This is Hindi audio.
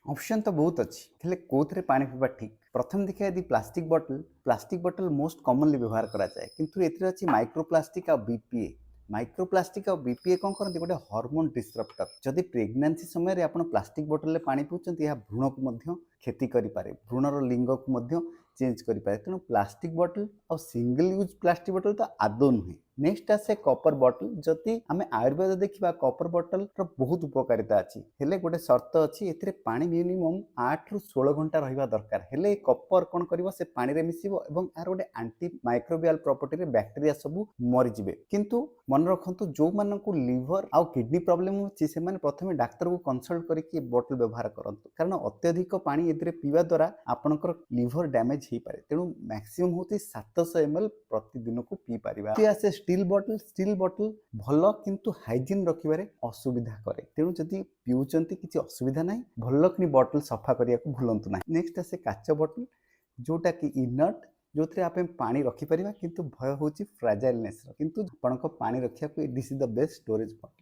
ऑप्शन तो बहुत अच्छी हेले कोथरे पानी पीवा ठीक प्रथम देखिए यदि प्लास्टिक बॉटल मोस्ट कॉमनली व्यवहार करा जाए किंतु एथिरे अछि माइक्रोप्लास्टिक आ बीपीए माइक्रोप्लास्टिक आ बीपीए कोन करନ୍ତି गोटे हार्मोन डिस्ट्रप्टर जदि प्रेग्नेंसी समय रे आपण प्लास्टिक बॉटल रे पानी पिउचंती या भ्रूण को मध्य क्षति करि पारे भ्रूणर लिंग को मध्य चेंज करि पारे तेणु प्लास्टिक बॉटल और सिंगल यूज प्लास्टिक बॉटल तो आदौ नुहे नेक्स्ट आसे कपर बॉटल जदि आम आयुर्वेद देखा कपर बॉटल बहुत उपकारिता अच्छी हेले गोटे शर्त अच्छी एथिरे पानी मिनिमम 8 रु 16 घंटा रहिबा दरकार हेले कपर कोन करिवो से पानी रे मिसिबो एवं यार गोटे एंटी माइक्रोबियल प्रॉपर्टी रे बैक्टीरिया सब मरि जिवे किंतु मन रखंतु जो मानकु लिवर आ किडनी प्रॉब्लम होची से माने प्रथमे डाक्टर को कंसल्ट करके बॉटल व्यवहार करंतु कारण अत्यधिक पानी एथिरे पीवा द्वारा आपनकर लिवर डैमेज ही पारे तेणु मैक्सिमम होती 700 ml प्रतिदिन को पी पारिबा आसे स्टील बॉटल भल किंतु हाइजीन रखिबारे असुविधा करे तेणु जदि पिउचंती किछि असुविधा नाही भल कि बॉटल सफा करिया को भूलंतु नाही नेक्स्ट आसे काच बॉटल जोटा कि इनर्ट जो थे आप पानी रखिपर किंतु भय हूँ फ्राजाइलनेस किंतु आपन पानी रखा this is the best storage bottle.